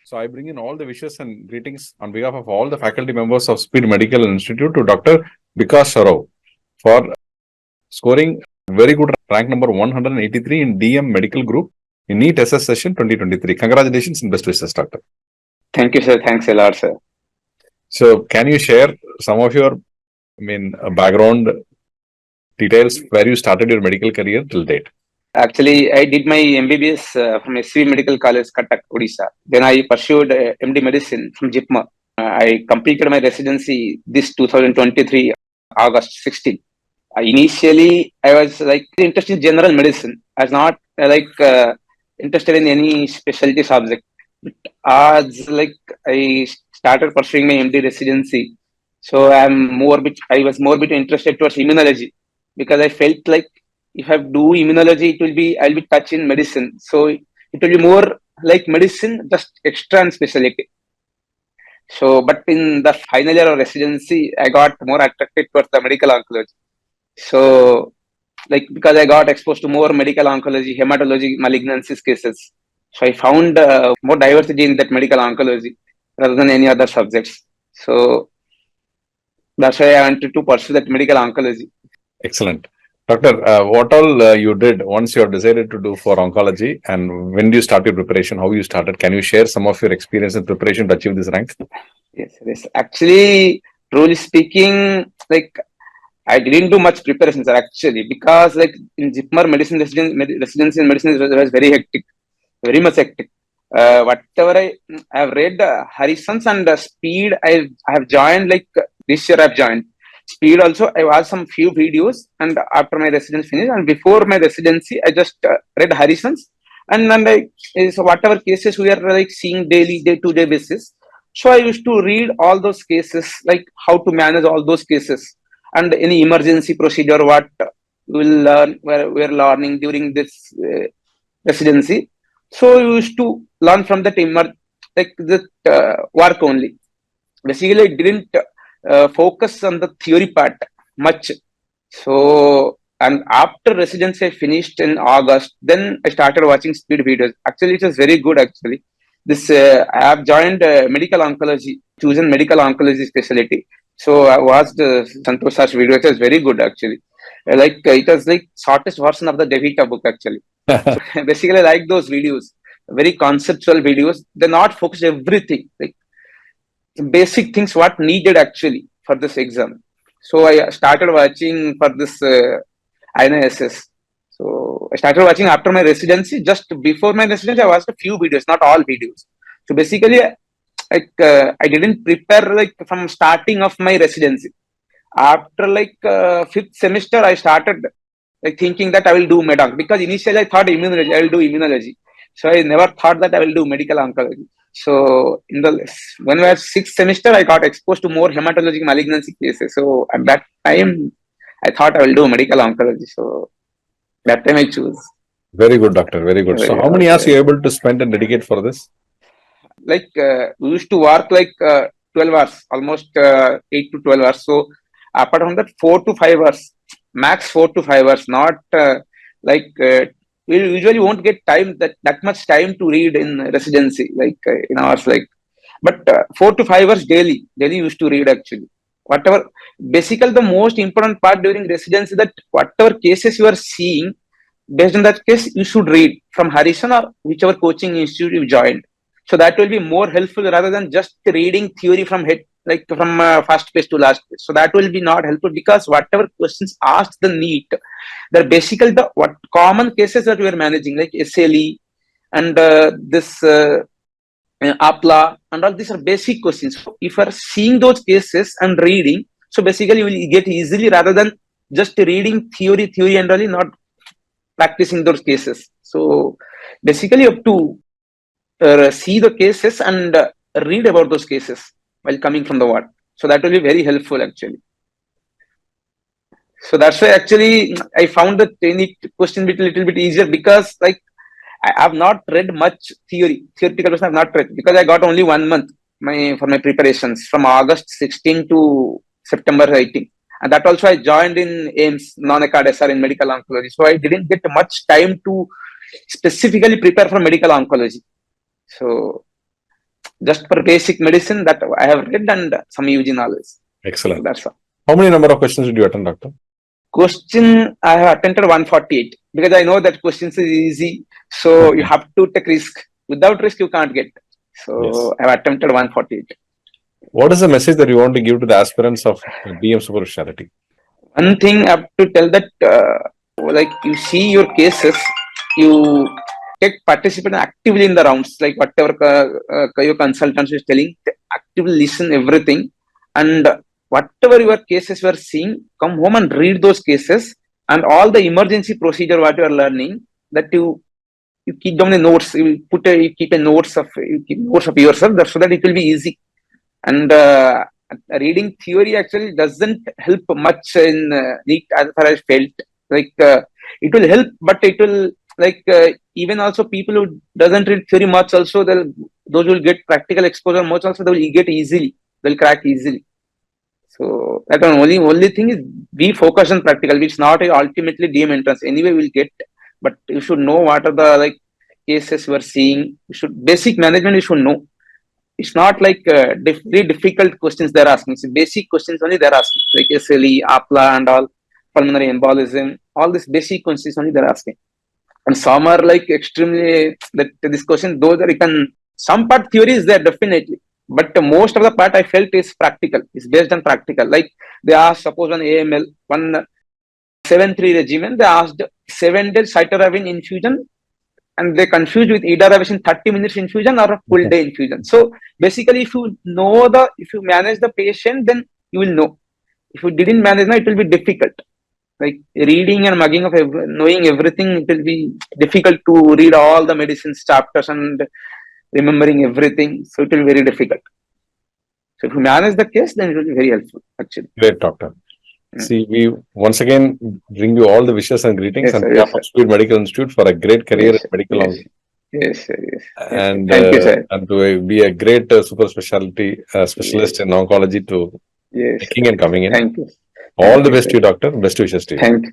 So I bring in all the wishes and greetings on behalf of all the faculty members of Speed Medical Institute to Dr. Bikash Sourav for scoring very good rank number 183 in DM Medical Group in NEET SS session 2023. Congratulations and best wishes, Doctor. Thank you, sir. Thanks a lot, sir. So can you share some of your, background details where you started your medical career till date? Actually, I did my MBBS from SV Medical College, Cuttack, Odisha. Then I pursued MD Medicine from JIPMA. I completed my residency this 2023, August 16. Initially, I was interested in general medicine. I was not interested in any specialty subject. But as I started pursuing my MD residency, so I was more bit interested towards immunology because I felt like if I do immunology, I'll be touch in medicine. So it will be more like medicine, just extra and specialty. So, but in the final year of residency, I got more attracted towards the medical oncology. So, because I got exposed to more medical oncology, hematology, malignancies cases. So I found more diversity in that medical oncology rather than any other subjects. So that's why I wanted to pursue that medical oncology. Excellent. Doctor, what all you did once you have decided to do for oncology, and when do you start your preparation? How you started? Can you share some of your experience and preparation to achieve this rank? Yes. Actually, truly speaking, I didn't do much preparations actually because in JIPMAR medicine residency in medicine was very hectic, very much hectic. Whatever I have read, Harrison's and Speed, I have joined this year. I've joined Speed also. I watched some few videos, and after my residency finished, and before my residency, I just read Harrison's, and then so whatever cases we are seeing daily, day-to-day basis. So I used to read all those cases, how to manage all those cases, and any emergency procedure what we will learn, where we are learning during this residency. So we used to learn from that work only. Basically, I didn't focus on the theory part much. So, and after residency I finished in August, then I started watching Speed videos. Actually, it was very good. Actually, this I have joined medical oncology, chosen medical oncology specialty. So I watched Santosh Sar's video. It was very good actually. It was shortest version of the Devita book actually. So basically, I like those videos, very conceptual videos. They're not focused everything basic things what needed actually for this exam. So I started watching for this INSS. So I started watching after my residency. Just before my residency, I watched a few videos, not all videos. So basically, I didn't prepare from starting of my residency. After fifth semester, I started thinking that I will do medonc because initially I thought immunology. I will do immunology. So I never thought that I will do medical oncology. So when I was sixth semester, I got exposed to more hematologic malignancy cases. So at that time, I thought I will do medical oncology. So that time I choose. Very good, doctor. Very good. So how many hours are you able to spend and dedicate for this? We used to work 12 hours, almost 8 to 12 hours. So apart from that, 4 to 5 hours, max 4 to 5 hours, not we usually won't get that much time to read in residency, in hours, but 4 to 5 hours daily used to read actually. Whatever, basically the most important part during residency that whatever cases you are seeing, based on that case, you should read from Harrison or whichever coaching institute you joined. So that will be more helpful rather than just reading theory from head, from first page to last page. So that will be not helpful because whatever questions asked the NEET, they're basically what common cases that we are managing, like SLE and this APLA and all these are basic questions. So if you are seeing those cases and reading, so basically you will get easily rather than just reading theory and really not practicing those cases. So basically you have to see the cases and read about those cases while coming from the word. So that will be very helpful actually. So that's why actually I found the question a little bit easier because I have not read much theoretical question. I have not read because I got only 1 month for my preparations from August 16 to September 18. And that also I joined in AIMS, non-acad SR in medical oncology. So I didn't get much time to specifically prepare for medical oncology. So just for basic medicine that I have read and some UG knowledge. Excellent. That's all. How many number of questions did you attend, doctor? Question I have attempted 148 because I know that questions is easy. So you have to take risk. Without risk, you can't get. So Yes. I have attempted 148. What is the message that you want to give to the aspirants of DM Super Speciality? One thing I have to tell that, like you see your cases, you take participate actively in the rounds, like whatever your consultant is telling, actively listen everything, and whatever your cases were seeing, come home and read those cases and all the emergency procedure what you are learning. That you keep down the notes. You keep a notes of yourself, so that it will be easy. And reading theory actually doesn't help much in NEET as far as I felt. Like it will help, but it will like even also people who doesn't read theory much also those will get practical exposure much also they will get easily. They'll crack easily. So that only thing is be focused on practical, which not ultimately DM entrance. Anyway, we'll get, but you should know what are the like cases we're seeing. You should basic management. You should know. It's not like very difficult questions they're asking. It's basic questions only they're asking, like SLE, APLA, and all pulmonary embolism. All these basic questions only they're asking. And some are like extremely that this question. Those are you can some part theory is there definitely. But most of the part I felt is practical. It's based on practical. Like they asked, suppose on AML, 173 regimen, they asked 7 days cytarabine infusion, and they confused with edaravation 30 minutes infusion or a full day infusion. So basically, if you manage the patient, then you will know. If you didn't manage, it will be difficult. Like reading and mugging of knowing everything, it will be difficult to read all the medicines chapters and remembering everything. So it will be very difficult. So if you manage the case, then it will be very helpful, actually. Great, doctor. See, we once again bring you all the wishes and greetings on behalf of Speed Medical Institute for a great career in medical knowledge. Yes, sir. Yes. And thank you, sir. And to be a great super specialty specialist in oncology to taking and coming in. Thank you. All the best to you, doctor. Best wishes to you. Thank you.